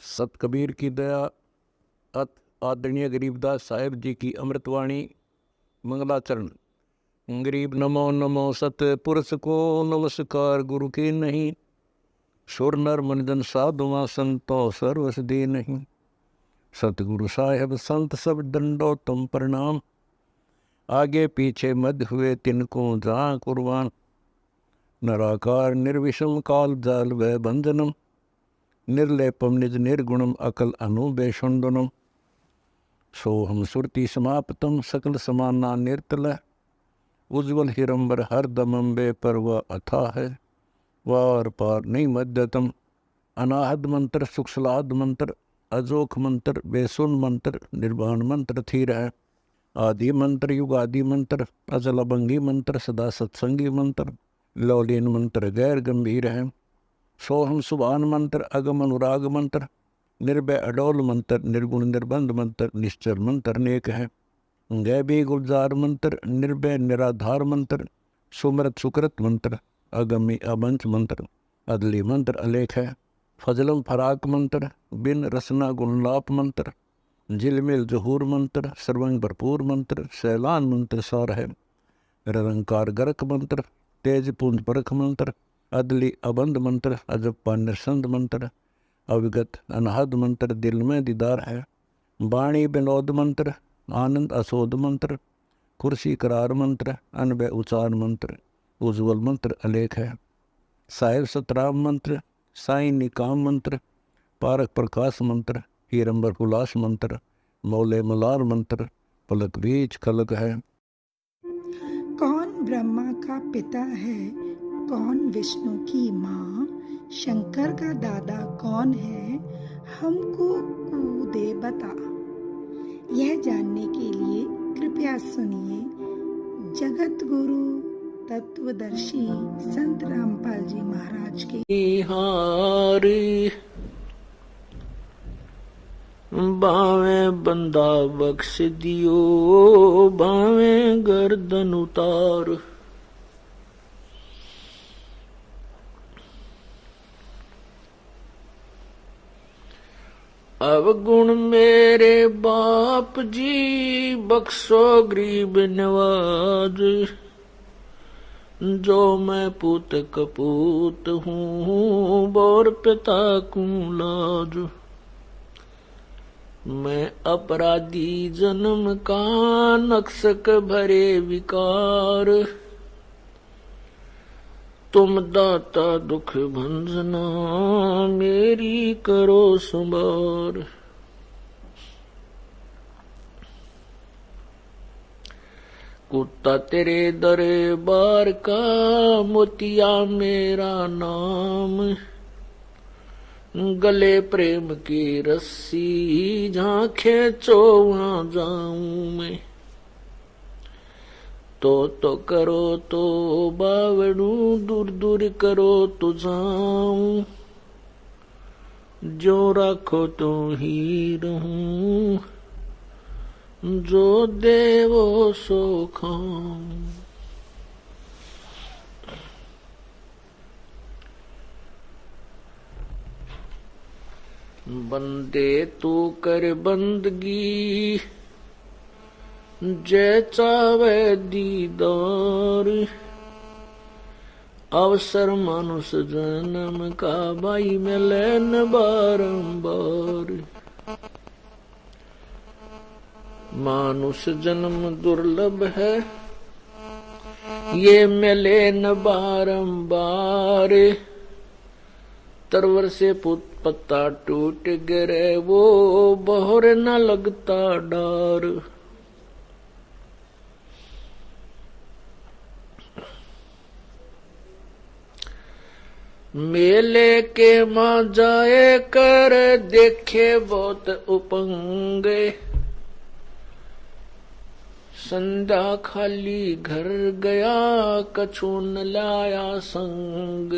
सत कबीर की दया अत आदरणीय गरीबदास साहेब जी की अमृतवाणी मंगलाचरण। गरीब नमो नमो सत पुरुष को नमस्कार गुरु की नहीं, सुर नर मनजन साधुआ संतो सर्वस दे नहीं। सतगुरु साहेब संत सब दंडो तुम प्रणाम, आगे पीछे मध्य हुए तिनको जहाँ कुर्बान। नराकार निर्विषम काल जाल व बंधनम, निर्लेपम निज निर्गुणम अकल अनुबेषुंडनम। सोहम सुरति समाप्तम सकल समाना निर्तल, उज्ज्वल हिरंबर हर दमंबे पर वह अथा है। वार पार नहीं मध्यतम, अनाहद मंत्र सुखसलाद मंत्र, अजोख मंत्र बेसुन मंत्र, निर्वाण मंत्र थीर है। आदि मंत्र युगादि मंत्र, अजल अभंगी मंत्र, सदा सत्संगी मंत्र, लौलीन मंत्र गैर गंभीर है। सोहम सुभान मंत्र, अगम अनुराग मंत्र, निर्भय अडोल मंत्र, निर्गुण निर्बंध मंत्र, निश्चर मंत्र अनेक है। गैबी गुलजार मंत्र, निर्भय निराधार मंत्र, सुमरत सुकृत मंत्र, अगमी अबंच मंत्र, अदली मंत्र अलेख है। फजलम फराक मंत्र, बिन रसना गुणलाप मंत्र, झिलमिल जहूर मंत्र, सर्वंग भरपूर मंत्र, सैलान मंत्र सार है। निरंकार गरक मंत्र, तेज पुंज परख मंत्र, अदली अबंध मंत्र, अजप्पा निरसंद मंत्र, अविगत अनहद मंत्र, दिल में दीदार है। वाणी विनोद मंत्र, आनंद असोद मंत्र, कुर्सी करार मंत्र, अनबय उचार मंत्र, उज्ज्वल मंत्र अलेख है। साहिब सतराम मंत्र, साई निकाम मंत्र, पारक प्रकाश मंत्र, हीरंबर हुलास मंत्र, मौले मलार मंत्र, पलक बीज खलक है। कौन ब्रह्मा का पिता है, कौन विष्णु की माँ, शंकर का दादा कौन है, हमको दे बता। यह जानने के लिए कृपया सुनिए जगत गुरु तत्वदर्शी संत रामपाल जी महाराज के हारी। बावे बंदा बख्श दियो, बावे गर्दन उतार। अवगुण मेरे बाप जी, बख्शो गरीब नवाज। जो मैं पुत कपूत हूँ, बोर पिता को लाज। मैं अपराधी जन्म का, नक्सक भरे विकार। तुम दाता दुख भंजना, मेरी करो संभार। कुत्ता तेरे दरबार का, मोतिया मेरा नाम। गले प्रेम की रस्सी, जहाँ खेचो वहाँ जाऊं मैं। तो करो तो बावड़ू, दूर दूर करो तो जाऊं। जो राखो तो ही रहूं, जो देवो सो खाऊं। बंदे तू कर बंदगी, जय चावे दीदार। अवसर मानुष जन्म का, भाई मिलन बारंबार। मानुष जन्म दुर्लभ है, ये मिले न बारंबार। तरवर से पत्ता टूट गिरे, वो बहर न लगता डार। मेले के माँ जाए कर, देखे बहुत उपंगे। संध्या खाली घर गया, कछु न लाया संग।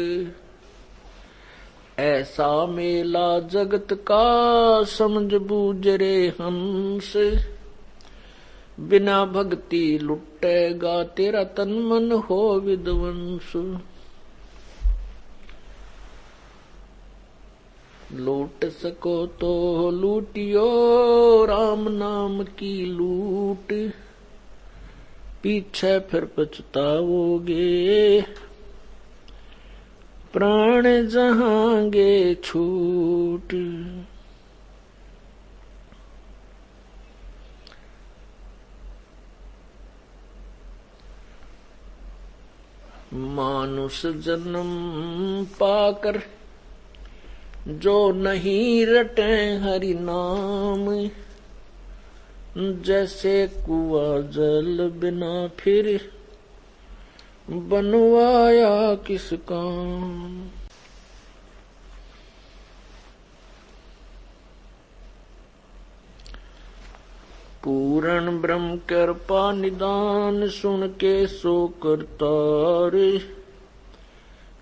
ऐसा मेला जगत का, समझ बूझ रे हंस। बिना भक्ति लुटेगा, तेरा तन मन हो विध्वंस। लूट सको तो लूटियो राम नाम की लूट, पीछे फिर पछताओगे प्राण जहांगे छूट। मानुष जन्म पाकर जो नहीं रटे हरि नाम, जैसे कुआं जल बिना फिर बनवाया किस काम। पूर्ण ब्रह्म कृपा निदान सुन के सो करतार,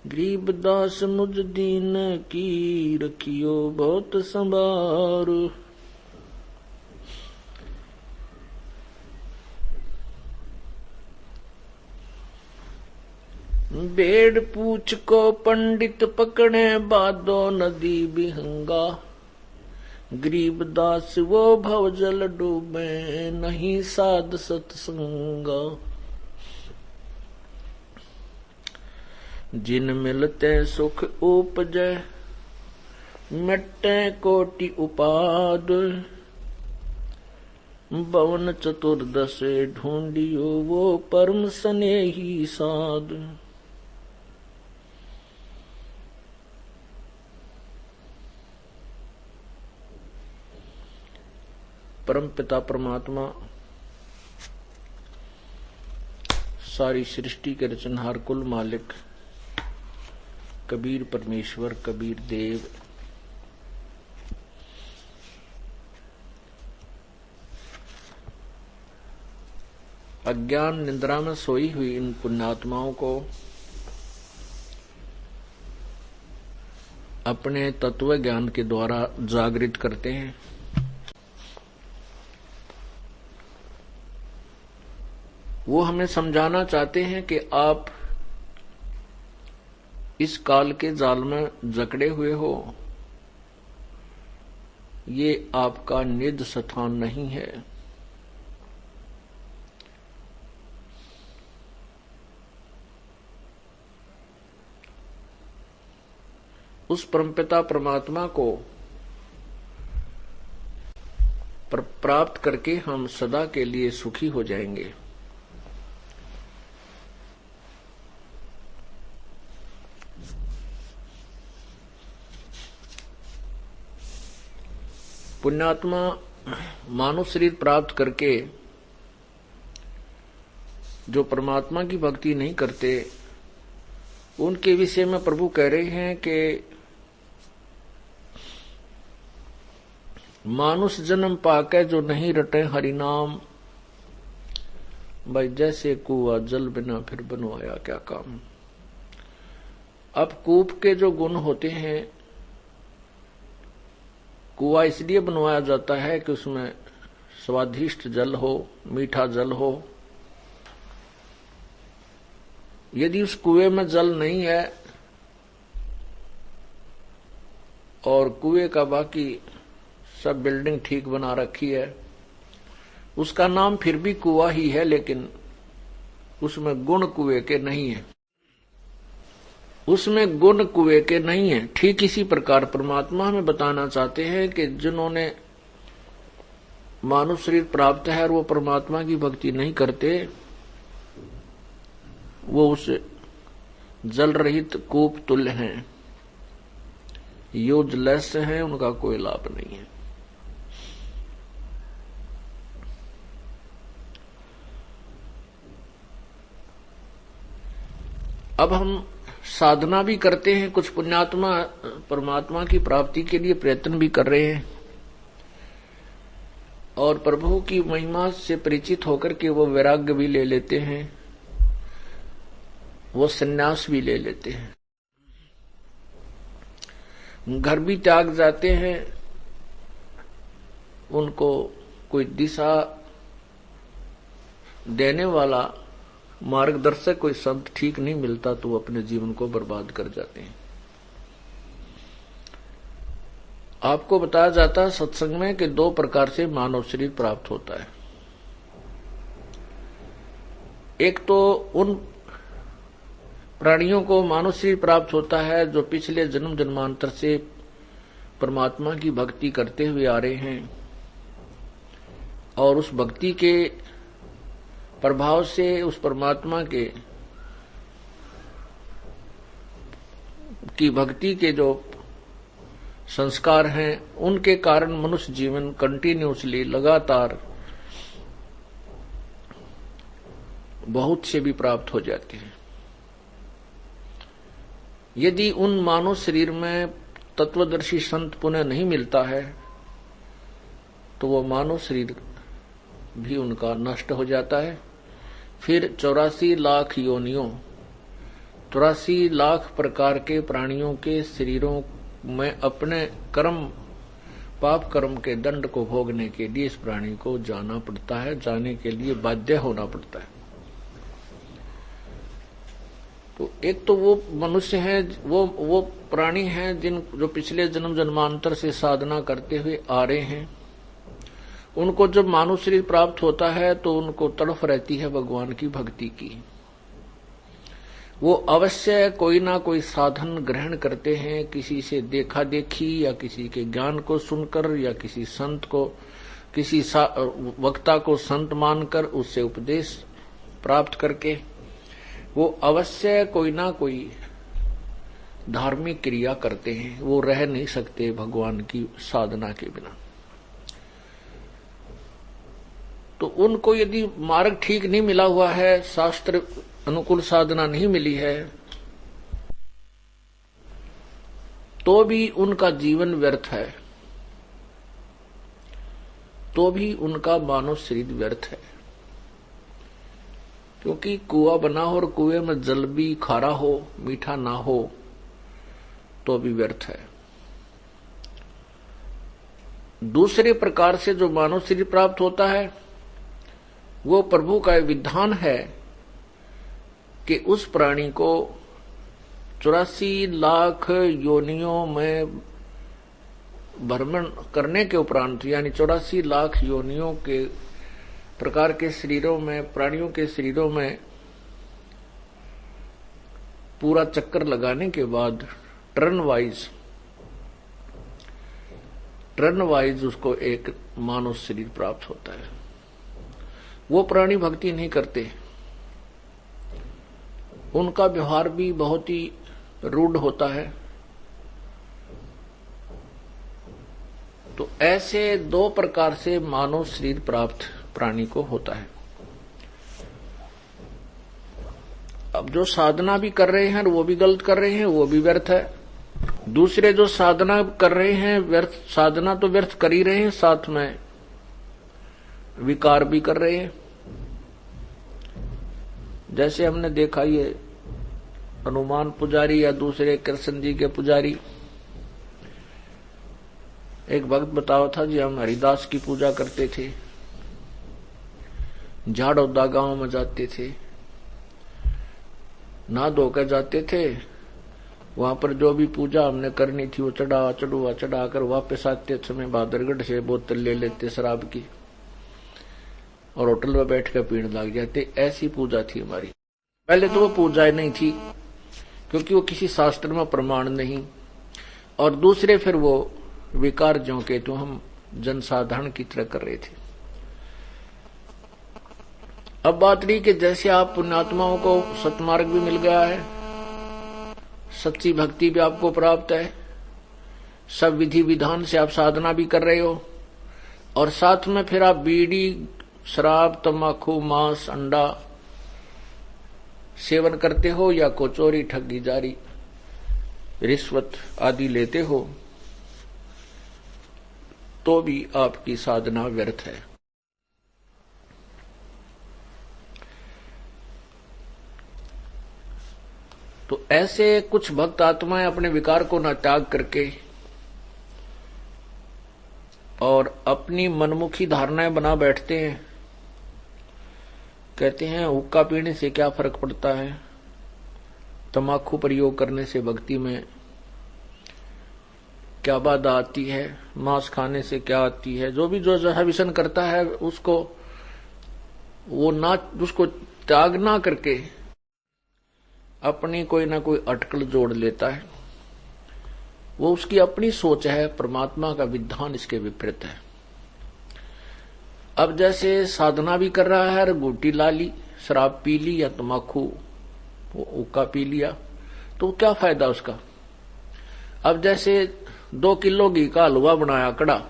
गरीब दास मुझ दीन की रखियो बहुत संभार। बेड़ पूछ को पंडित पकड़े बादो नदी बिहंगा, गरीब दास वो भव जल डूबे नहीं साध सत्संगा। जिन मिलते सुख उपजे मिटे कोटि उपाद, भवन चतुर्दशे ढूंढियो वो परम स्नेही साध। परम पिता परमात्मा सारी सृष्टि के रचनहार कुल मालिक कबीर परमेश्वर कबीर देव अज्ञान निद्रा में सोई हुई इन पुण्यात्माओं को अपने तत्व ज्ञान के द्वारा जागृत करते हैं। वो हमें समझाना चाहते हैं कि आप इस काल के जाल में जकड़े हुए हो, ये आपका निज स्थान नहीं है। उस परमपिता परमात्मा को प्राप्त करके हम सदा के लिए सुखी हो जाएंगे। पुण्यात्मा मानव शरीर प्राप्त करके जो परमात्मा की भक्ति नहीं करते, उनके विषय में प्रभु कह रहे हैं कि मानुष जन्म पाके जो नहीं रटे हरि नाम, भाई जैसे कुआं जल बिना फिर बनवाया क्या काम। अब कूप के जो गुण होते हैं, कुआं इसलिए बनवाया जाता है कि उसमें स्वादिष्ट जल हो, मीठा जल हो। यदि उस कुएं में जल नहीं है और कुएं का बाकी सब बिल्डिंग ठीक बना रखी है, उसका नाम फिर भी कुआं ही है, लेकिन उसमें गुण कुएं के नहीं है, उसमें गुण कुएं के नहीं है। ठीक इसी प्रकार परमात्मा हमें बताना चाहते हैं कि जिन्होंने मानव शरीर प्राप्त है और वो परमात्मा की भक्ति नहीं करते, वो उस जल रहित कूप तुल्य हैं, यूजलेस हैं, उनका कोई लाभ नहीं है। अब हम साधना भी करते हैं, कुछ पुण्यात्मा परमात्मा की प्राप्ति के लिए प्रयत्न भी कर रहे हैं और प्रभु की महिमा से परिचित होकर के वो वैराग्य भी ले लेते हैं, वो संन्यास भी ले लेते हैं, घर भी त्याग जाते हैं। उनको कोई दिशा देने वाला मार्गदर्शक कोई संत ठीक नहीं मिलता तो वो अपने जीवन को बर्बाद कर जाते हैं। आपको बताया जाता है सत्संग में कि 2 प्रकार से मानव शरीर प्राप्त होता है। एक तो उन प्राणियों को मानव शरीर प्राप्त होता है जो पिछले जन्म जन्मांतर से परमात्मा की भक्ति करते हुए आ रहे हैं और उस भक्ति के प्रभाव से उस परमात्मा की भक्ति के जो संस्कार हैं उनके कारण मनुष्य जीवन कंटिन्यूसली लगातार बहुत से भी प्राप्त हो जाते हैं। यदि उन मानव शरीर में तत्वदर्शी संत पुनः नहीं मिलता है तो वो मानव शरीर भी उनका नष्ट हो जाता है। फिर 84 लाख योनियों 83 लाख प्रकार के प्राणियों के शरीरों में अपने कर्म पाप कर्म के दंड को भोगने के लिए इस प्राणी को जाना पड़ता है, जाने के लिए बाध्य होना पड़ता है। तो एक तो वो मनुष्य हैं, वो प्राणी हैं जो पिछले जन्म जन्मांतर से साधना करते हुए आ रहे हैं। उनको जब मानव शरीर प्राप्त होता है तो उनको तड़फ रहती है भगवान की भक्ति की। वो अवश्य कोई ना कोई साधन ग्रहण करते हैं, किसी से देखा देखी या किसी के ज्ञान को सुनकर या किसी संत को, किसी वक्ता को संत मानकर उससे उपदेश प्राप्त करके वो अवश्य कोई ना कोई धार्मिक क्रिया करते हैं। वो रह नहीं सकते भगवान की साधना के बिना। तो उनको यदि मार्ग ठीक नहीं मिला हुआ है, शास्त्र अनुकूल साधना नहीं मिली है, तो भी उनका जीवन व्यर्थ है, तो भी उनका मानव शरीर व्यर्थ है। क्योंकि कुआं बना हो और कुएं में जल भी खारा हो, मीठा ना हो तो भी व्यर्थ है। दूसरे प्रकार से जो मानव शरीर प्राप्त होता है वो प्रभु का विधान है कि उस प्राणी को 84 लाख योनियों में भ्रमण करने के उपरांत, यानी 84 लाख योनियों के प्रकार के शरीरों में, प्राणियों के शरीरों में पूरा चक्कर लगाने के बाद टर्न वाइज उसको एक मानव शरीर प्राप्त होता है। वो प्राणी भक्ति नहीं करते, उनका व्यवहार भी बहुत ही रूढ़ होता है। तो ऐसे 2 प्रकार से मानव शरीर प्राप्त प्राणी को होता है। अब जो साधना भी कर रहे हैं वो भी गलत कर रहे हैं, वो भी व्यर्थ है। दूसरे जो साधना कर रहे हैं व्यर्थ, साधना तो व्यर्थ कर ही रहे हैं, साथ में विकार भी कर रहे हैं। जैसे हमने देखा ये हनुमान पुजारी या दूसरे कृष्ण जी के पुजारी, एक भक्त बताओ था जी, हम हरिदास की पूजा करते थे, झाड़ौदा गांव में जाते थे, ना धोकर जाते थे, वहां पर जो भी पूजा हमने करनी थी वो चढ़ाकर वापस आते समय बहादुरगढ़ से बोतल ले लेते शराब की और होटल में बैठ कर पीने लग जाते। ऐसी पूजा थी हमारी। पहले तो वो पूजा नहीं थी क्योंकि वो किसी शास्त्र में प्रमाण नहीं, और दूसरे फिर वो विकार जो के तो हम जनसाधारण की तरह कर रहे थे। अब बात रही कि जैसे आप पुण्यात्माओं को सतमार्ग भी मिल गया है, सच्ची भक्ति भी आपको प्राप्त है, सब विधि विधान से आप साधना भी कर रहे हो, और साथ में फिर आप बीड़ी, शराब, तंबाकू, मांस, अंडा सेवन करते हो या को चोरी, ठगी, जारी, रिश्वत आदि लेते हो, तो भी आपकी साधना व्यर्थ है। तो ऐसे कुछ भक्त आत्माएं अपने विकार को न त्याग करके और अपनी मनमुखी धारणाएं बना बैठते हैं। कहते हैं हुक्का पीने से क्या फर्क पड़ता है, तंबाकू प्रयोग करने से भक्ति में क्या बाधा आती है, मांस खाने से क्या आती है। जो भी जो व्यसन करता है उसको उसको त्याग ना करके अपनी कोई ना कोई अटकल जोड़ लेता है। वो उसकी अपनी सोच है, परमात्मा का विधान इसके विपरीत है। अब जैसे साधना भी कर रहा है और गुटी ला ली, शराब पी ली या तम्बाकू हुक्का पी लिया, तो क्या फायदा उसका। अब जैसे 2 किलो घी का हलवा बनाया कड़ा,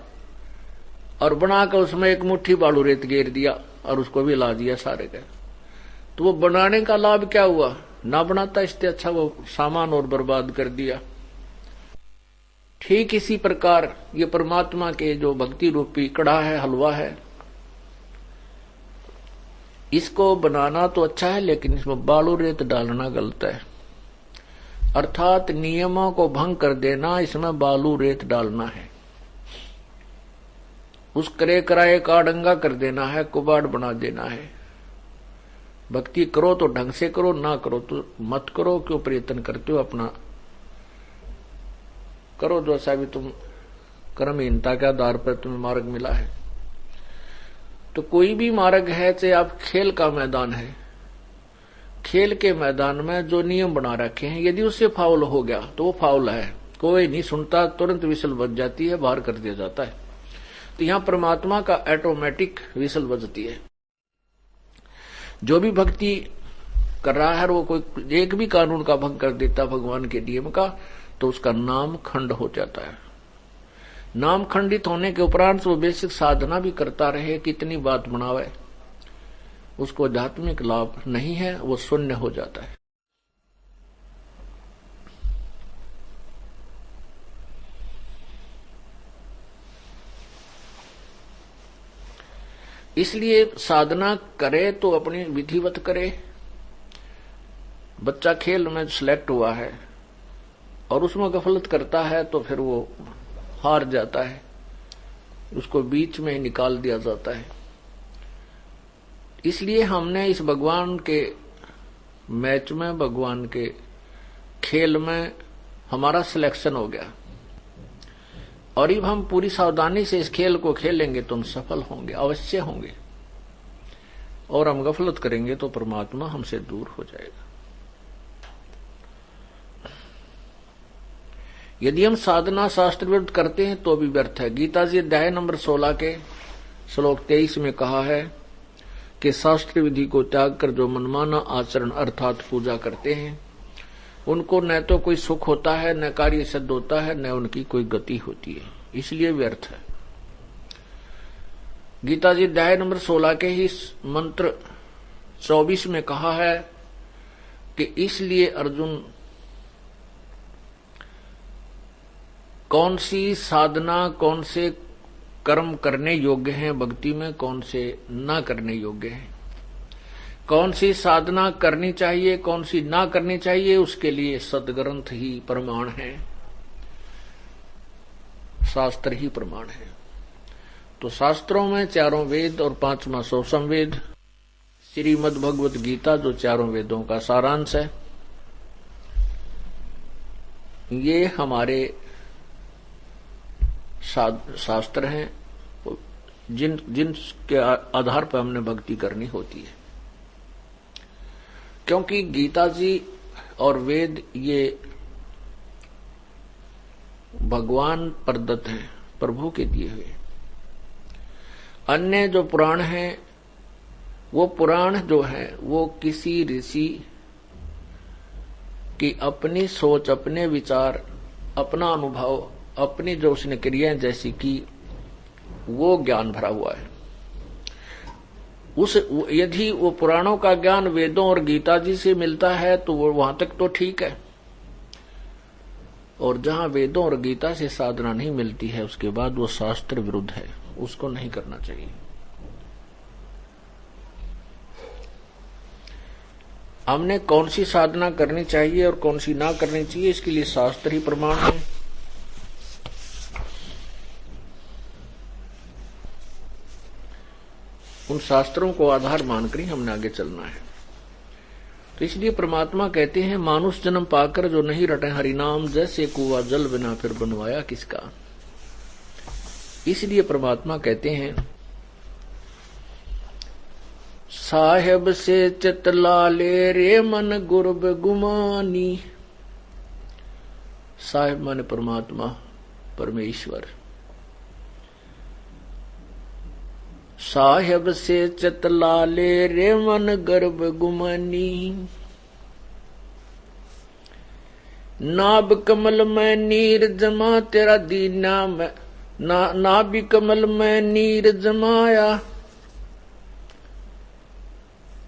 और बनाकर उसमें 1 मुट्ठी बालू रेत गेर दिया और उसको भी ला दिया सारे का, तो वो बनाने का लाभ क्या हुआ। ना बनाता, इससे अच्छा वो सामान और बर्बाद कर दिया। ठीक इसी प्रकार ये परमात्मा के जो भक्ति रूपी कड़ा है, हलवा है, इसको बनाना तो अच्छा है, लेकिन इसमें बालू रेत डालना गलत है। अर्थात नियमों को भंग कर देना, इसमें बालू रेत डालना है। उस करे कराए का डंगा कर देना है, कुबाड़ बना देना है। भक्ति करो तो ढंग से करो, ना करो तो मत करो। क्यों प्रयत्न करते हो, अपना करो जो ऐसा भी तुम कर्महीनता के आधार पर तुम्हें मार्ग मिला है। तो कोई भी मार्ग है, चाहे आप खेल का मैदान है, खेल के मैदान में जो नियम बना रखे हैं, यदि उससे फाउल हो गया तो वो फाउल है, कोई नहीं सुनता, तुरंत विसल बज जाती है, बाहर कर दिया जाता है। तो यहां परमात्मा का ऑटोमेटिक विसल बजती है। जो भी भक्ति कर रहा है वो कोई एक भी कानून का भंग कर देता भगवान के नियम का, तो उसका नाम खंड हो जाता है। नाम खंडित होने के उपरांत वो बेसिक साधना भी करता रहे, कितनी बात बनावे, उसको आध्यात्मिक लाभ नहीं है, वो शून्य हो जाता है। इसलिए साधना करे तो अपनी विधिवत करे। बच्चा खेल में सिलेक्ट हुआ है और उसमें गफलत करता है तो फिर वो हार जाता है, उसको बीच में ही निकाल दिया जाता है। इसलिए हमने इस भगवान के मैच में, भगवान के खेल में हमारा सिलेक्शन हो गया, और अब हम पूरी सावधानी से इस खेल को खेलेंगे तो हम सफल होंगे, अवश्य होंगे। और हम गफलत करेंगे तो परमात्मा हमसे दूर हो जाएगा। यदि हम साधना शास्त्र विरुद्ध करते हैं तो भी व्यर्थ है। गीता जी अध्याय नंबर 16 के श्लोक 23 में कहा है कि शास्त्र विधि को त्याग कर जो मनमाना आचरण अर्थात पूजा करते हैं, उनको न तो कोई सुख होता है, न कार्य सिद्ध होता है, न उनकी कोई गति होती है, इसलिए व्यर्थ है। गीता जी अध्याय नंबर 16 के ही मंत्र 24 में कहा है कि इसलिए अर्जुन कौन सी साधना, कौन से कर्म करने योग्य हैं भक्ति में, कौन से ना करने योग्य हैं, कौन सी साधना करनी चाहिए, कौन सी ना करनी चाहिए, उसके लिए सदग्रंथ ही प्रमाण है, शास्त्र ही प्रमाण है। तो शास्त्रों में 4 वेद और 5वां संवेद श्रीमद् भगवत गीता, जो 4 वेदों का सारांश है, ये हमारे शास्त्र हैं जिनके आधार पर हमने भक्ति करनी होती है। क्योंकि गीता जी और वेद ये भगवान प्रदत्त हैं, प्रभु के दिए हुए। अन्य जो पुराण हैं, वो पुराण जो है वो किसी ऋषि की अपनी सोच, अपने विचार, अपना अनुभव, अपनी जो उसने क्रियाएं जैसी की, वो ज्ञान भरा हुआ है। यदि वो पुराणों का ज्ञान वेदों और गीता जी से मिलता है तो वो वहां तक तो ठीक है, और जहां वेदों और गीता से साधना नहीं मिलती है उसके बाद वो शास्त्र विरुद्ध है, उसको नहीं करना चाहिए। हमने कौन सी साधना करनी चाहिए और कौन सी ना करनी चाहिए, इसके लिए शास्त्र ही प्रमाण है। उन शास्त्रों को आधार मानकर ही हमने आगे चलना है। तो इसलिए परमात्मा कहते हैं मानुष जन्म पाकर जो नहीं रटे हरिनाम, जैसे कुआं जल बिना फिर बनवाया किसका। इसलिए परमात्मा कहते हैं साहेब से चित लाले रे मन गुरब गुमानी। साहेब माने परमात्मा, परमेश्वर। साहेब से चित लाले रे मन गर्भ गुमानी। नाभ कमल में नीर जमा तेरा दीना में, नाभि कमल में नीर जमाया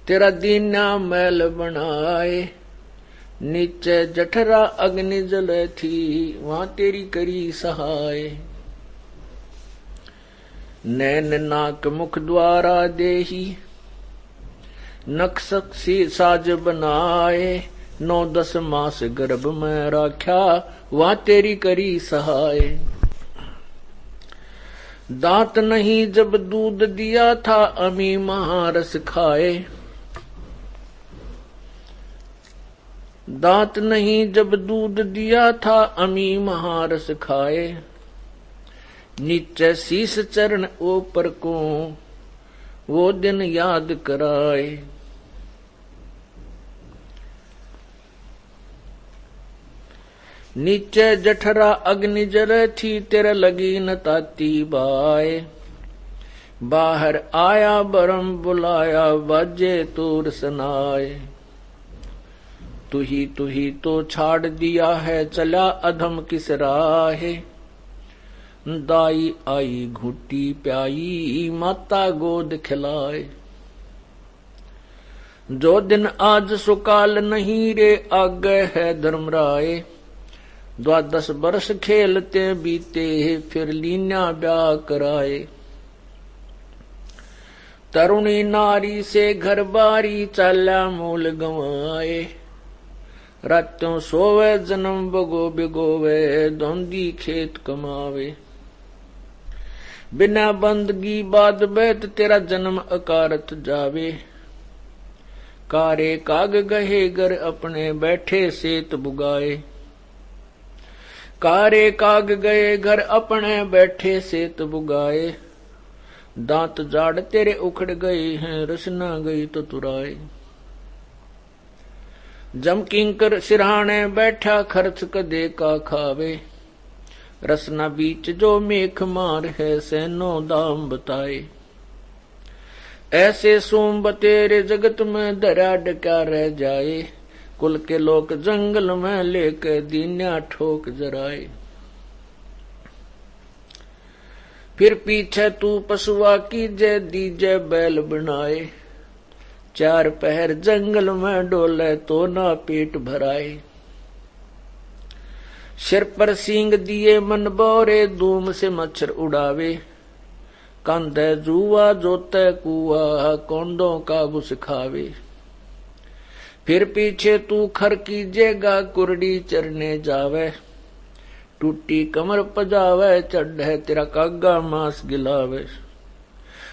तेरा दीना मैल बनाए। नीचे जठरा अग्नि जल थी वहां तेरी करी सहाय। नैन नाक मुख द्वारा देही नक्शी साज बनाए। 9-10 मास गर्भ में राख्या वहां तेरी करी सहाय। दांत नहीं जब दूध दिया था अमी महारस खाए। दांत नहीं जब दूध दिया था अमी महारस खाए। नीचे शीस चरण ऊपर को वो दिन याद कराए। नीचे जठरा अग्नि जल थी तेरे लगी न ताती बाए। बाहर आया बरम बुलाया बाजे तूर सनाए। तू ही तो छाड़ दिया है चला अधम किस राहे। दाई आई घुटी प्याई माता गोद खिलाए। जो दिन आज सुकाल नहीं रे आगे है धर्मराय। 12 बरस खेलते बीते फिर लीना ब्याह कराए। तरुणी नारी से घर बारी चाला मूल गंवाए। रातों सोवे जन्म बगो बिगोवे धोंदी खेत कमावे। बिना बंदगी बाद बैत तेरा जन्म अकारत जावे। कारे काग गहे घर अपने बैठे सेत बुगाए। कारे काग गए घर अपने बैठे सेत बुगाए। दांत जाड़ तेरे उखड़ गए हैं रसना गई तो तुराए। जम किंकर सिरहाने बैठा खर्च कदे का खावे। रसना बीच जो मेख मार है सैनो दाम बताए। ऐसे सोम तेरे जगत में दरा डका रह जाए। कुल के लोग जंगल में लेकर दीन्या ठोक जराए। फिर पीछे तू पशुआ की जय दीजे बैल बनाए। 4 पहर जंगल में डोले तो ना पेट भराए। सिर पर सींग दिए मन बोरे धूम से मच्छर उड़ावे। कांधे जुआ जोते कुआ कोंडों का बुस खावे। फिर पीछे तू खर कीजेगा कुरडी चरने जावे। टूटी कमर पजावे चढ़े तेरा कागा मांस गिलावे।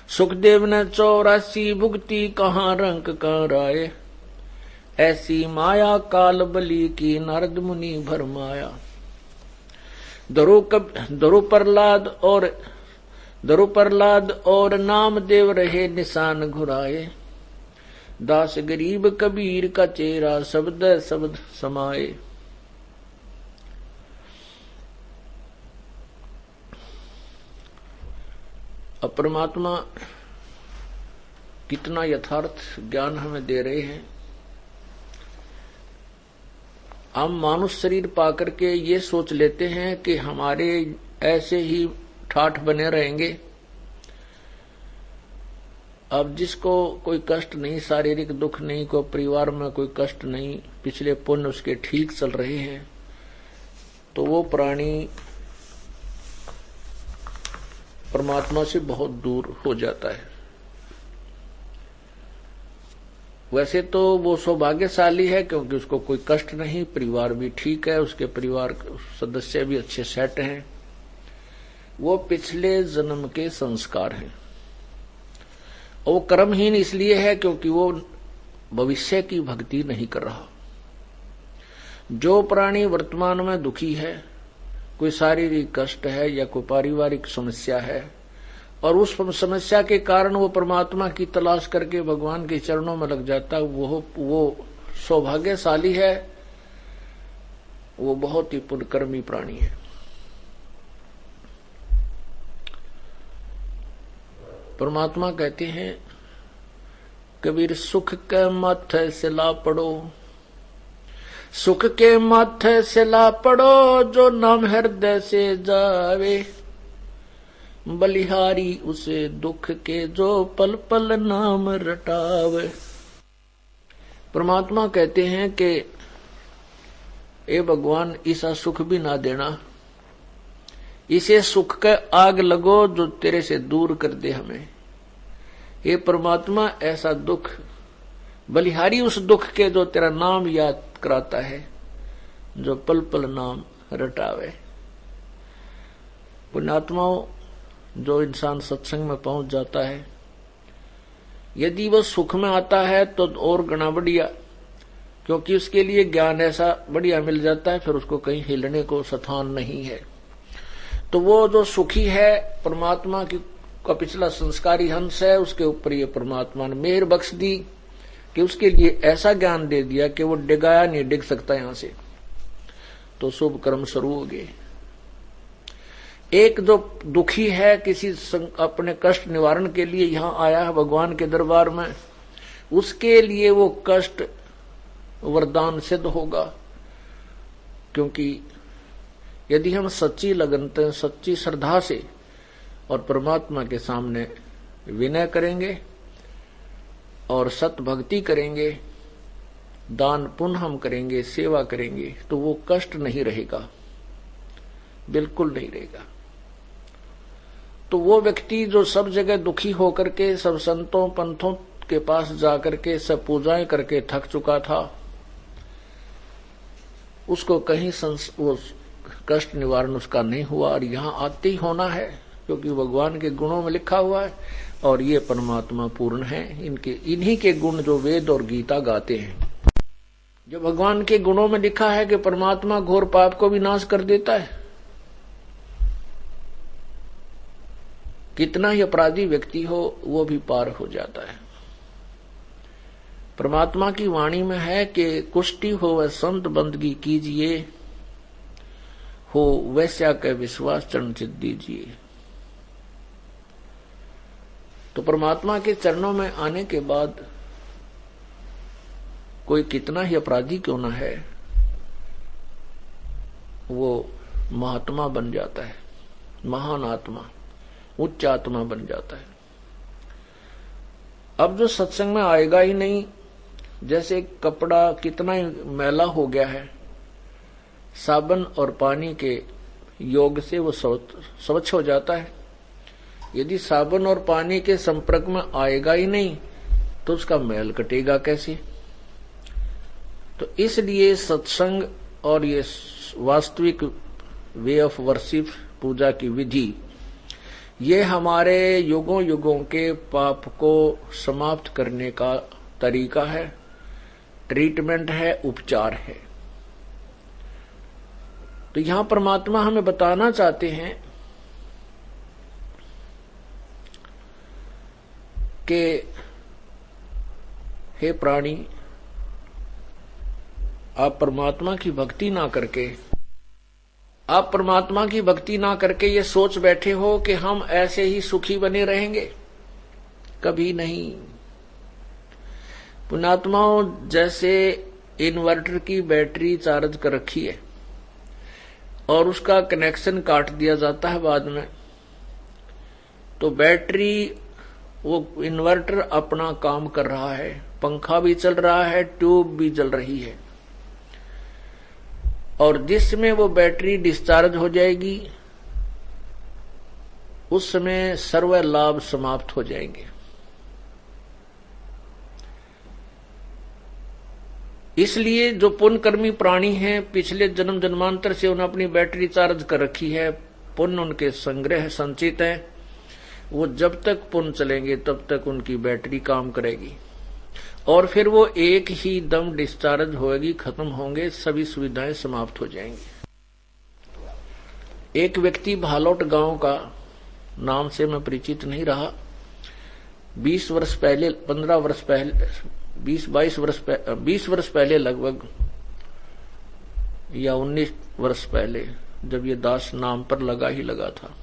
सुखदेव ने 84 भुगती कहाँ रंक कहाँ राय। ऐसी माया काल बली की नारद मुनि भरमाया। दरु प्रहलाद और नामदेव रहे निशान घुराए। दास गरीब कबीर का चेहरा शब्द शब्द समाए। अब परमात्मा कितना यथार्थ ज्ञान हमें दे रहे हैं। हम मानुष शरीर पाकर के ये सोच लेते हैं कि हमारे ऐसे ही ठाठ बने रहेंगे। अब जिसको कोई कष्ट नहीं, शारीरिक दुख नहीं, कोई परिवार में कोई कष्ट नहीं, पिछले पुण्य उसके ठीक चल रहे हैं, तो वो प्राणी परमात्मा से बहुत दूर हो जाता है। वैसे तो वो सौभाग्यशाली है क्योंकि उसको कोई कष्ट नहीं, परिवार भी ठीक है, उसके परिवार सदस्य भी अच्छे सेट हैं। वो पिछले जन्म के संस्कार हैं। और वो कर्महीन इसलिए है क्योंकि वो भविष्य की भक्ति नहीं कर रहा। जो प्राणी वर्तमान में दुखी है, कोई शारीरिक कष्ट है या कोई पारिवारिक समस्या है, और उस समस्या के कारण वो परमात्मा की तलाश करके भगवान के चरणों में लग जाता है, वो सौभाग्यशाली है, वो बहुत ही पुण्यकर्मी प्राणी है। परमात्मा कहते हैं, कबीर सुख के माथे से ला पड़ो, सुख के माथे से ला पड़ो, जो नाम हृदय से जावे, बलिहारी उसे दुख के जो पल पल नाम रटावे। परमात्मा कहते हैं कि ए भगवान, ऐसा सुख भी ना देना, इसे सुख का आग लगो जो तेरे से दूर कर दे हमें। हे परमात्मा, ऐसा दुख, बलिहारी उस दुख के जो तेरा नाम याद कराता है, जो पल पल नाम रटावे। पुण्यात्माओं, जो इंसान सत्संग में पहुंच जाता है, यदि वह सुख में आता है तो और गना बढ़िया, क्योंकि उसके लिए ज्ञान ऐसा बढ़िया मिल जाता है, फिर उसको कहीं हिलने को स्थान नहीं है। तो वो जो सुखी है, परमात्मा की का पिछला संस्कारी हंस है, उसके ऊपर ये परमात्मा ने मेहर बख्श दी कि उसके लिए ऐसा ज्ञान दे दिया कि वो डिगाया नहीं डिग सकता यहां से, तो शुभ कर्म शुरू हो गए। एक जो दुखी है, किसी अपने कष्ट निवारण के लिए यहां आया है भगवान के दरबार में, उसके लिए वो कष्ट वरदान सिद्ध होगा। क्योंकि यदि हम सच्ची लगन, सच्ची श्रद्धा से और परमात्मा के सामने विनय करेंगे और सत भक्ति करेंगे, दान पुण्य हम करेंगे, सेवा करेंगे, तो वो कष्ट नहीं रहेगा, बिल्कुल नहीं रहेगा। तो वो व्यक्ति जो सब जगह दुखी होकर के, सब संतों पंथों के पास जाकर के सब पूजाएं करके थक चुका था, उसको कहीं वो कष्ट निवारण उसका नहीं हुआ, और यहाँ आते ही होना है, क्योंकि भगवान के गुणों में लिखा हुआ है, और ये परमात्मा पूर्ण है। इन्हीं के गुण जो वेद और गीता गाते हैं, जो भगवान के गुणों में लिखा है कि परमात्मा घोर पाप को भी नाश कर देता है। कितना ही अपराधी व्यक्ति हो, वो भी पार हो जाता है। परमात्मा की वाणी में है कि कुष्टि हो वह संत बंदगी कीजिए, हो वैश्या के विश्वास चरण चित दीजिए। तो परमात्मा के चरणों में आने के बाद कोई कितना ही अपराधी क्यों ना है, वो महात्मा बन जाता है, महान आत्मा, उच्च आत्मा बन जाता है। अब जो सत्संग में आएगा ही नहीं, जैसे कपड़ा कितना ही मैला हो गया है, साबुन और पानी के योग से वो स्वच्छ हो जाता है। यदि साबुन और पानी के संपर्क में आएगा ही नहीं, तो उसका मैल कटेगा कैसे? तो इसलिए सत्संग और ये वास्तविक वे ऑफ वर्शिप, पूजा की विधि, ये हमारे युगों युगों के पाप को समाप्त करने का तरीका है, ट्रीटमेंट है, उपचार है। तो यहां परमात्मा हमें बताना चाहते हैं कि हे प्राणी, आप परमात्मा की भक्ति ना करके ये सोच बैठे हो कि हम ऐसे ही सुखी बने रहेंगे, कभी नहीं। पुण्यात्माओं, जैसे इन्वर्टर की बैटरी चार्ज कर रखी है और उसका कनेक्शन काट दिया जाता है बाद में, तो बैटरी, वो इन्वर्टर अपना काम कर रहा है, पंखा भी चल रहा है, ट्यूब भी जल रही है, और जिसमें वो बैटरी डिस्चार्ज हो जाएगी उस समय सर्व लाभ समाप्त हो जाएंगे। इसलिए जो पुण्यकर्मी प्राणी हैं, पिछले जन्म जन्मांतर से उन्होंने अपनी बैटरी चार्ज कर रखी है, पुण्य उनके संग्रह संचित है, वो जब तक पुण्य चलेंगे तब तक उनकी बैटरी काम करेगी। और फिर वो एक ही दम डिस्चार्ज होगी, खत्म होंगे, सभी सुविधाएं समाप्त हो जाएंगी। एक व्यक्ति भालौट गांव का, नाम से मैं परिचित नहीं रहा, 20 वर्ष पहले, 15 वर्ष पहले, 20 वर्ष पहले लगभग, या 19 वर्ष पहले, जब ये दास नाम पर लगा ही लगा था,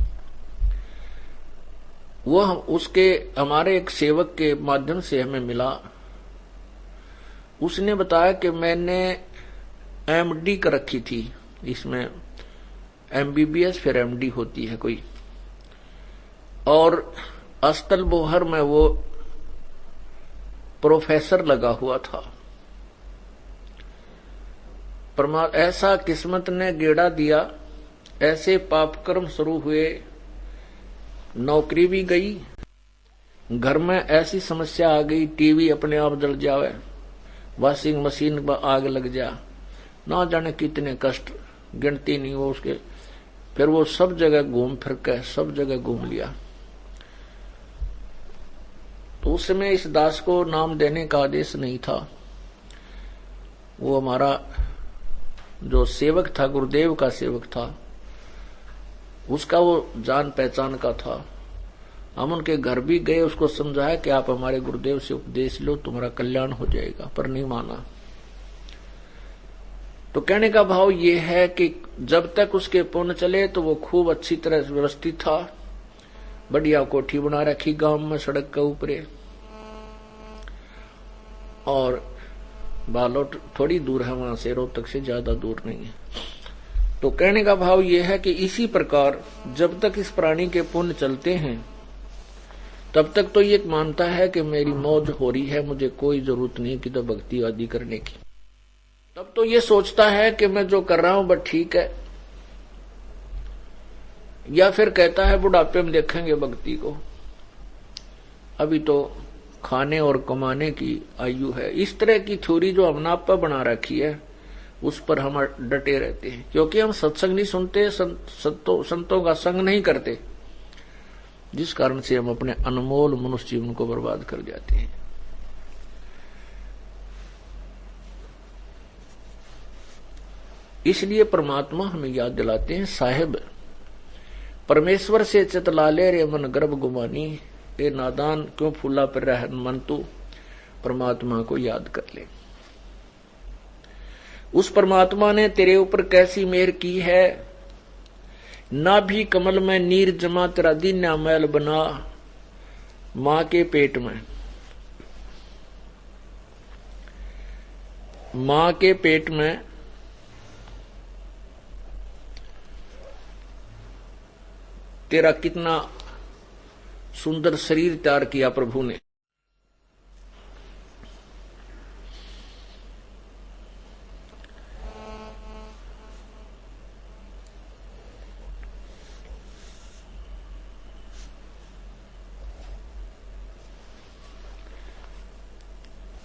वो उसके हमारे एक सेवक के माध्यम से हमें मिला। उसने बताया कि मैंने एमडी कर रखी थी, इसमें एमबीबीएस फिर एमडी होती है कोई, और अस्तल बोहर में वो प्रोफेसर लगा हुआ था। ऐसा किस्मत ने गेड़ा दिया, ऐसे पाप कर्म शुरू हुए, नौकरी भी गई, घर में ऐसी समस्या आ गई, टीवी अपने आप जल जावे, वॉशिंग मशीन में आग लग जा, ना जाने कितने कष्ट, गिनती नहीं वो उसके। फिर वो सब जगह घूम फिर के सब जगह घूम लिया। तो उस समय इस दास को नाम देने का आदेश नहीं था। वो हमारा जो सेवक था, गुरुदेव का सेवक था, उसका वो जान पहचान का था। हम उनके घर भी गए, उसको समझाया कि आप हमारे गुरुदेव से उपदेश लो, तुम्हारा कल्याण हो जाएगा, पर नहीं माना। तो कहने का भाव ये है कि जब तक उसके पुण्य चले तो वो खूब अच्छी तरह से व्यवस्थित था, बढ़िया कोठी बना रखी गांव में सड़क के ऊपर, और बालोट थोड़ी दूर है वहां से, रोहतक से ज्यादा दूर नहीं है। तो कहने का भाव यह है कि इसी प्रकार जब तक इस प्राणी के पुण्य चलते हैं तब तक तो ये मानता है कि मेरी मौज हो रही है, मुझे कोई जरूरत नहीं कि तो भक्ति आदि करने की। तब तो ये सोचता है कि मैं जो कर रहा हूं बस ठीक है, या फिर कहता है बुढ़ापे में देखेंगे भक्ति को, अभी तो खाने और कमाने की आयु है। इस तरह की थ्योरी जो हमने आप पर बना रखी है उस पर हम डटे रहते हैं, क्योंकि हम सत्संग नहीं सुनते, संतों का संग नहीं करते, जिस कारण से हम अपने अनमोल मनुष्य जीवन को बर्बाद कर जाते हैं। इसलिए परमात्मा हमें याद दिलाते हैं, साहेब परमेश्वर से चितलाले रे मन गर्भ गुमानी, ए नादान क्यों फूला पर रह मन तू, परमात्मा को याद कर ले। उस परमात्मा ने तेरे ऊपर कैसी मेहर की है, ना भी कमल में नीर जमा तेरा दीन्या मैल बना, मां के पेट में, मां के पेट में तेरा कितना सुंदर शरीर तैयार किया प्रभु ने।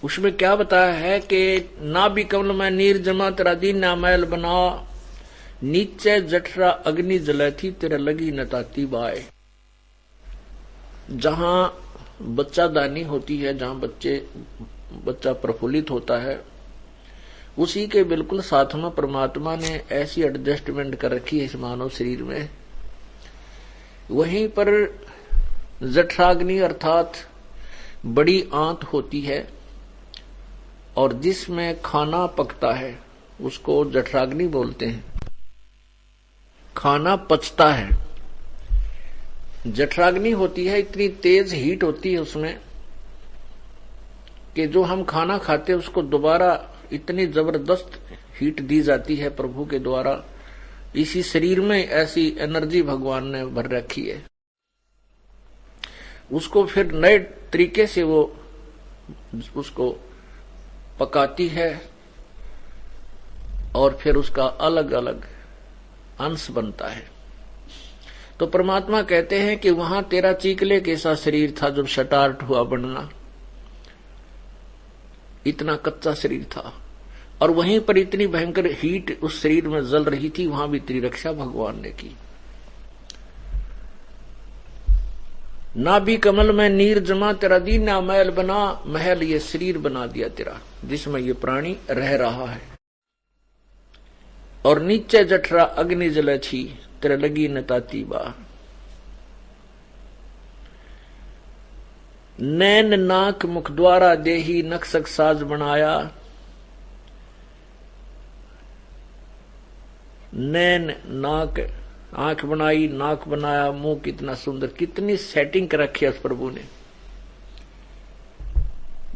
उसमें क्या बताया है कि ना भी कमल में नीर जमा तेरा दीन्या मैल बना, नीचे जठरा अग्नि जले थी तेरे लगी नताती बाय। जहां बच्चा दानी होती है, जहां बच्चा प्रफुल्लित होता है, उसी के बिल्कुल साथ में परमात्मा ने ऐसी एडजस्टमेंट कर रखी है इस मानव शरीर में। वहीं पर जठराग्नि अर्थात बड़ी आंत होती है, और जिसमें खाना पकता है उसको जठराग्नि बोलते हैं। खाना पचता है, जठराग्नि होती है, इतनी तेज हीट होती है उसमें कि जो हम खाना खाते हैं उसको दोबारा इतनी जबरदस्त हीट दी जाती है प्रभु के द्वारा। इसी शरीर में ऐसी एनर्जी भगवान ने भर रखी है, उसको फिर नए तरीके से वो उसको पकाती है, और फिर उसका अलग अलग अंश बनता है। तो परमात्मा कहते हैं कि वहां तेरा चीकले कैसा शरीर था जब स्टार्ट हुआ बनना, इतना कच्चा शरीर था, और वहीं पर इतनी भयंकर हीट उस शरीर में जल रही थी, वहां भी तेरी रक्षा भगवान ने की। नाभि कमल में नीर जमा, तेरा दीना महल बना, महल ये शरीर बना दिया तेरा, जिसमें ये प्राणी रह रहा है। और नीचे जठरा अग्नि जले छी, तेरे लगी न ताती बा। नैन नाक मुख द्वारा देही, नक्सक साज बनाया। नैन नाक आंख बनाई, नाक बनाया, मुंह कितना सुंदर, कितनी सेटिंग कर रखी है उस प्रभु ने।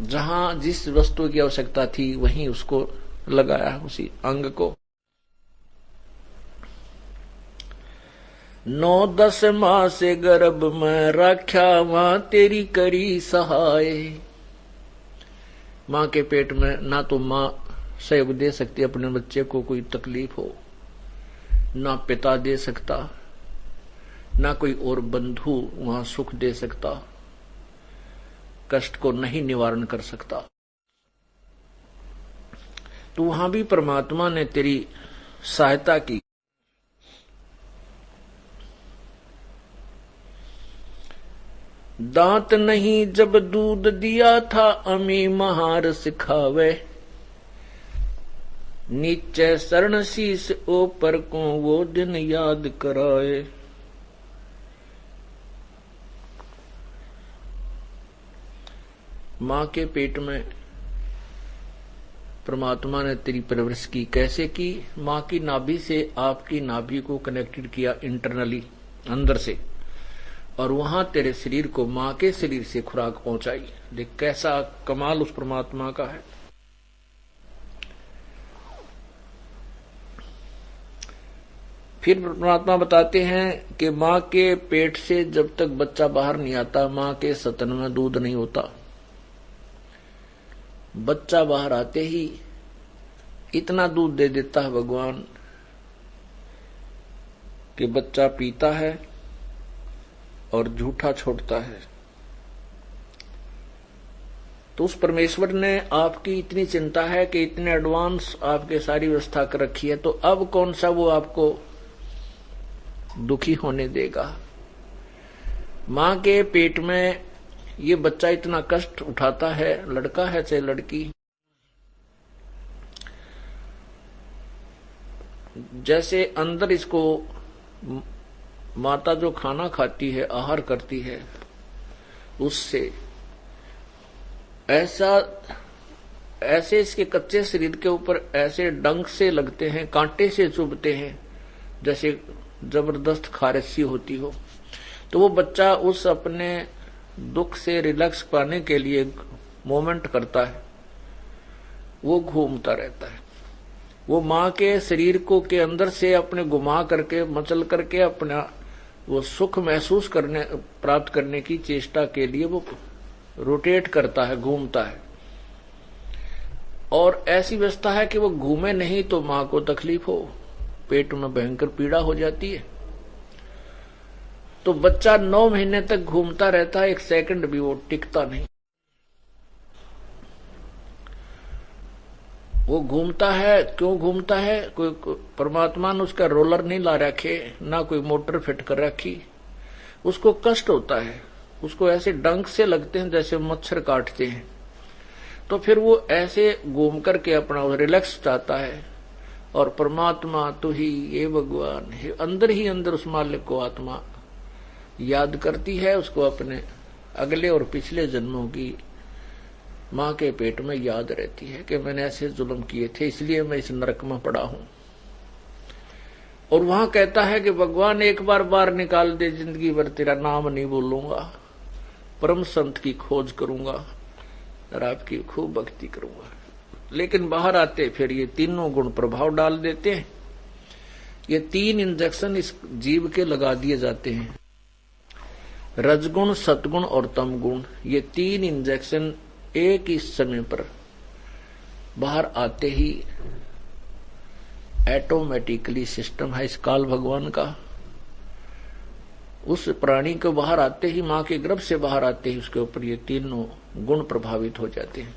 जहां जिस वस्तु की आवश्यकता थी वहीं उसको लगाया, उसी अंग को। 9-10 माह से गर्भ में रखा, वहां तेरी करी सहाय। मां के पेट में ना तो मां सहयोग दे सकती अपने बच्चे को, कोई तकलीफ हो, ना पिता दे सकता, ना कोई और बंधु वहां सुख दे सकता, कष्ट को नहीं निवारण कर सकता। तो वहां भी परमात्मा ने तेरी सहायता की। दांत नहीं जब दूध दिया था, अमी महार सिखावे। नीचे शरण शीस ऊपर को, वो दिन याद कराए। मां के पेट में परमात्मा ने तेरी परवरिश की। कैसे की? मां की नाभि से आपकी नाभि को कनेक्टेड किया इंटरनली, अंदर से, और वहां तेरे शरीर को मां के शरीर से खुराक पहुंचाई। देख कैसा कमाल उस परमात्मा का है। फिर परमात्मा बताते हैं कि मां के पेट से जब तक बच्चा बाहर नहीं आता, मां के स्तन में दूध नहीं होता। बच्चा बाहर आते ही इतना दूध दे देता है भगवान कि बच्चा पीता है और झूठा छोड़ता है। तो उस परमेश्वर ने आपकी इतनी चिंता है कि इतने एडवांस आपके सारी व्यवस्था कर रखी है, तो अब कौन सा वो आपको दुखी होने देगा। मां के पेट में ये बच्चा इतना कष्ट उठाता है, लड़का है चाहे लड़की। जैसे अंदर इसको माता जो खाना खाती है, आहार करती है, उससे ऐसे इसके कच्चे शरीर के ऊपर ऐसे डंक से लगते हैं, कांटे से चुभते हैं, जैसे जबरदस्त खारिश होती हो। तो वो बच्चा उस अपने दुख से रिलैक्स पाने के लिए मोमेंट करता है, वो घूमता रहता है। वो मां के शरीर को के अंदर से अपने घुमा करके, मचल करके अपना वो सुख महसूस करने प्राप्त करने की चेष्टा के लिए वो रोटेट करता है, घूमता है। और ऐसी व्यवस्था है कि वो घूमे नहीं तो मां को तकलीफ हो, पेट में भयंकर पीड़ा हो जाती है। तो बच्चा 9 महीने तक घूमता रहता है, 1 सेकंड भी वो टिकता नहीं। वो घूमता है, क्यों घूमता है? कोई परमात्मा ने उसका रोलर नहीं ला रखे, ना कोई मोटर फिट कर रखी। उसको कष्ट होता है, उसको ऐसे डंक से लगते हैं जैसे मच्छर काटते हैं। तो फिर वो ऐसे घूम करके अपना रिलैक्स चाहता है। और परमात्मा तो ही ये भगवान है, अंदर ही अंदर उस मालिक को आत्मा याद करती है, उसको अपने अगले और पिछले जन्मों की मां के पेट में याद रहती है कि मैंने ऐसे जुल्म किए थे, इसलिए मैं इस नरक में पड़ा हूं। और वहां कहता है कि भगवान एक बार बाहर निकाल दे, जिंदगी भर तेरा नाम नहीं बोलूंगा, परम संत की खोज करूंगा और आपकी खूब भक्ति करूंगा। लेकिन बाहर आते फिर ये तीनों गुण प्रभाव डाल देते हैं। ये 3 इंजेक्शन इस जीव के लगा दिए जाते हैं, रजगुण, सतगुण और तमगुण। ये 3 इंजेक्शन एक ही समय पर बाहर आते ही ऑटोमेटिकली सिस्टम है इस काल भगवान का। उस प्राणी को बाहर आते ही, मां के गर्भ से बाहर आते ही उसके ऊपर ये तीनों गुण प्रभावित हो जाते हैं।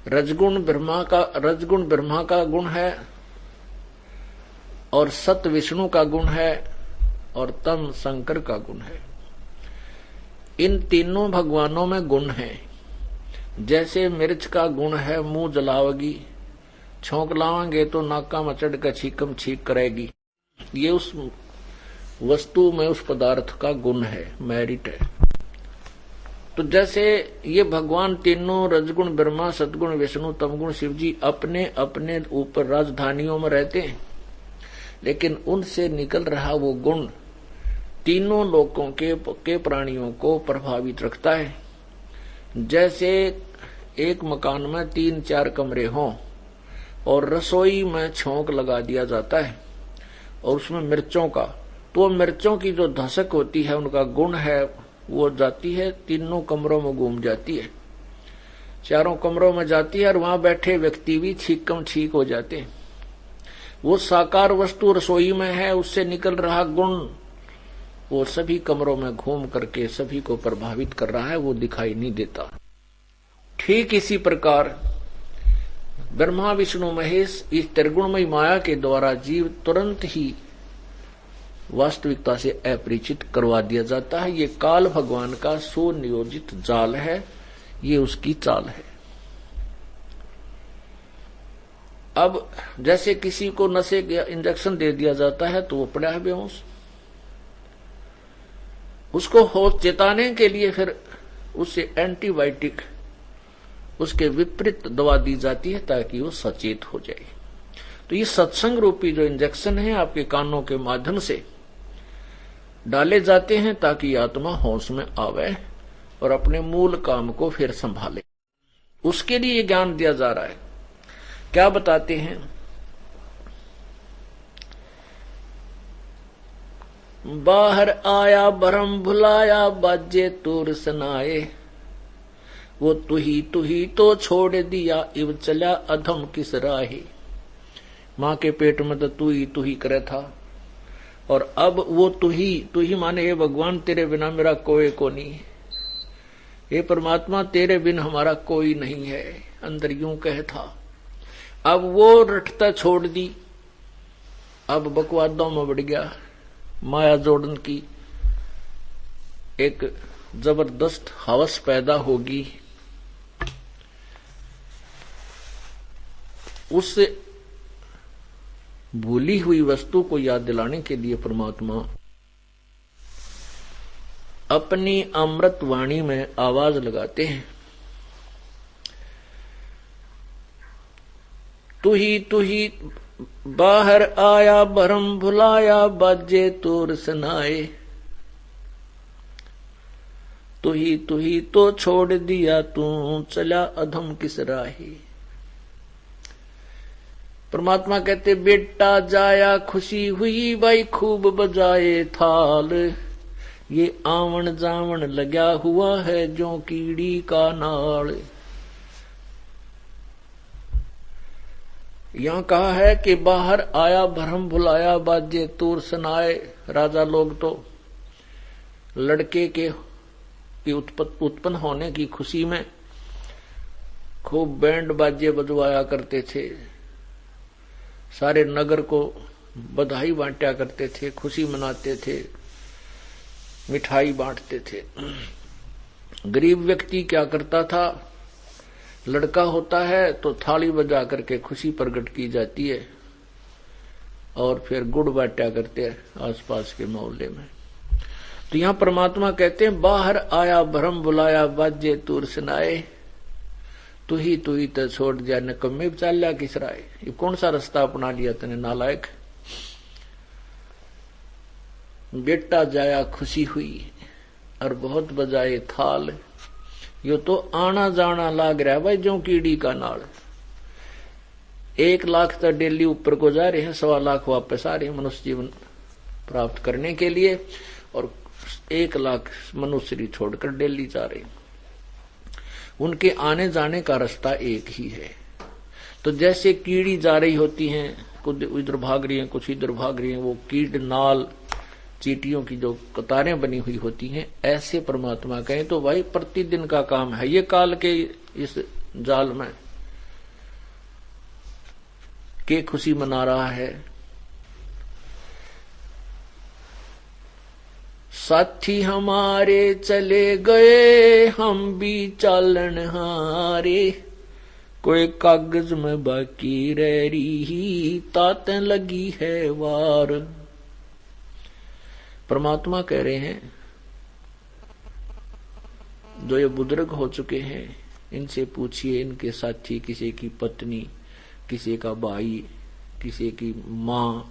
रजगुण ब्रह्मा का गुण है, और सत विष्णु का गुण है, और तम शंकर का गुण है। इन तीनों भगवानों में गुण है। जैसे मिर्च का गुण है मुंह जलावगी, छोंक लावांगे तो नाका में चढ़ कर छीकम छीक करेगी। ये उस वस्तु में, उस पदार्थ का गुण है, मेरिट है। तो जैसे ये भगवान तीनों रजगुण ब्रह्मा, सतगुण विष्णु, तमगुण शिव जी अपने अपने ऊपर राजधानियों में रहते हैं, लेकिन उनसे निकल रहा वो गुण तीनों लोकों के प्राणियों को प्रभावित रखता है। जैसे एक मकान में 3-4 कमरे हों और रसोई में छोंक लगा दिया जाता है और उसमें मिर्चों का, तो मिर्चों की जो धसक होती है, उनका गुण है, वो जाती है तीनों कमरों में घूम जाती है, चारों कमरों में जाती है और वहां बैठे व्यक्ति भी छीकम छीक हो जाते हैं। वो साकार वस्तु रसोई में है, उससे निकल रहा गुण वो सभी कमरों में घूम करके सभी को प्रभावित कर रहा है, वो दिखाई नहीं देता। ठीक इसी प्रकार ब्रह्मा विष्णु महेश इस त्रिगुणमयी माया के द्वारा जीव तुरंत ही वास्तविकता से अपरिचित करवा दिया जाता है। ये काल भगवान का सुनियोजित जाल है, ये उसकी चाल है। अब जैसे किसी को नशे का इंजेक्शन दे दिया जाता है तो वो पड़ा है बेहोश, उसको होश चेताने के लिए फिर उससे एंटीबायोटिक, उसके विपरीत दवा दी जाती है ताकि वो सचेत हो जाए। तो ये सत्संग रूपी जो इंजेक्शन है आपके कानों के माध्यम से डाले जाते हैं ताकि आत्मा होश में आवे और अपने मूल काम को फिर संभाले। उसके लिए ज्ञान दिया जा रहा है। क्या बताते हैं? बाहर आया भरम भुलाया बाजे तोर सनाए, वो तू ही तो छोड़ दिया इव चला अधम किस राहे। मां के पेट में तो तू ही करे था और अब वो तू ही माने हे भगवान तेरे बिना मेरा कोई को नहीं, हे परमात्मा तेरे बिन हमारा कोई नहीं है, अंदर यूं कह था। अब वो रटता छोड़ दी, अब बकवादों में बढ़ गया। माया जोड़न की एक जबरदस्त हवस पैदा होगी। उस भूली हुई वस्तु को याद दिलाने के लिए परमात्मा अपनी अमृत वाणी में आवाज लगाते हैं। तू ही बाहर आया भरम भुलाया बाजे तोर सनाए, तू ही तो छोड़ दिया तू चला अधम किस राहे। परमात्मा कहते बेटा जाया खुशी हुई भाई खूब बजाए थाल, ये आवन जावन लगा हुआ है जो कीड़ी का नाल। यहां कहा है कि बाहर आया भरम भुलाया बाजे तूर सनाए। राजा लोग तो लड़के के उत्पन्न होने की खुशी में खूब बैंड बाजे बजवाया करते थे, सारे नगर को बधाई बांटा करते थे, खुशी मनाते थे, मिठाई बांटते थे। गरीब व्यक्ति क्या करता था, लड़का होता है तो थाली बजा करके खुशी प्रकट की जाती है और फिर गुड़ बांटा करते हैं आसपास के मोहल्ले में। तो यहां परमात्मा कहते हैं बाहर आया भरम बुलाया बाजे तूर सुनाए, तू ही तो छोड़ दिया नकम्मे चाल्या किस राय। ये कौन सा रास्ता अपना लिया तने नालायक। बेटा जाया खुशी हुई और बहुत बजाए थाल, यो तो आना जाना लाग रहा है भाई जो कीड़ी का नाल। 1 लाख तक डेली ऊपर को जा रहे हैं, 1.25 लाख वापस आ रहे हैं मनुष्य जीवन प्राप्त करने के लिए, और 1 लाख मनुष्य छोड़कर डेली जा रहे हैं। उनके आने जाने का रास्ता एक ही है। तो जैसे कीड़ी जा रही होती हैं, कुछ इधर भाग रही हैं कुछ इधर भाग रही हैं, वो कीड़ नाल चींटियों की जो कतारें बनी हुई होती हैं, ऐसे परमात्मा कहें तो भाई प्रतिदिन का काम है ये काल के इस जाल में के खुशी मना रहा है। साथी हमारे चले गए हम भी चालन हारे, कोई कागज में बाकी रह रही तातें लगी है वार। परमात्मा कह रहे हैं जो ये बुजुर्ग हो चुके हैं इनसे पूछिए, इनके साथी, किसी की पत्नी, किसी का भाई, किसी की माँ,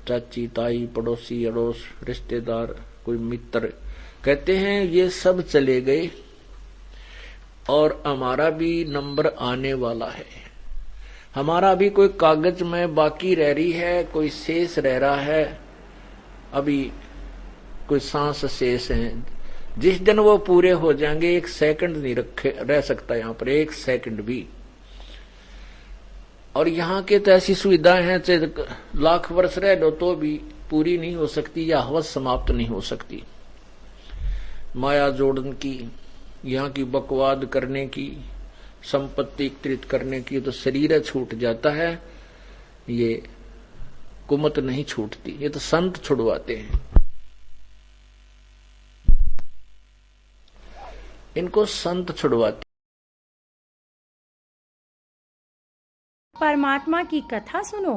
चाची, ताई, पड़ोसी, अड़ोस, रिश्तेदार, कोई मित्र, कहते हैं ये सब चले गए और हमारा भी नंबर आने वाला है। हमारा भी कोई कागज में बाकी रह रही है, कोई शेष रह रहा है, अभी कोई सांस शेष है। जिस दिन वो पूरे हो जाएंगे, एक सेकंड नहीं रह सकता यहाँ पर, एक सेकंड भी। और यहाँ के तो ऐसी सुविधाएं हैं, चाहे लाख वर्ष रह लो तो भी पूरी नहीं हो सकती या हवस समाप्त नहीं हो सकती। माया जोड़न की, यहाँ की बकवाद करने की, संपत्ति एकत्रित करने की, तो शरीर छूट जाता है, ये कुमत नहीं छूटती। ये तो संत छुड़वाते हैं, इनको संत छुड़वाते। परमात्मा की कथा सुनो,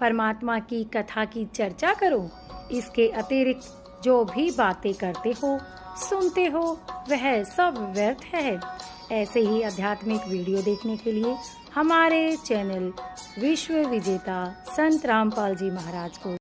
परमात्मा की कथा की चर्चा करो। इसके अतिरिक्त जो भी बातें करते हो, सुनते हो, वह सब व्यर्थ है। ऐसे ही आध्यात्मिक वीडियो देखने के लिए हमारे चैनल विश्व विजेता संत रामपाल जी महाराज को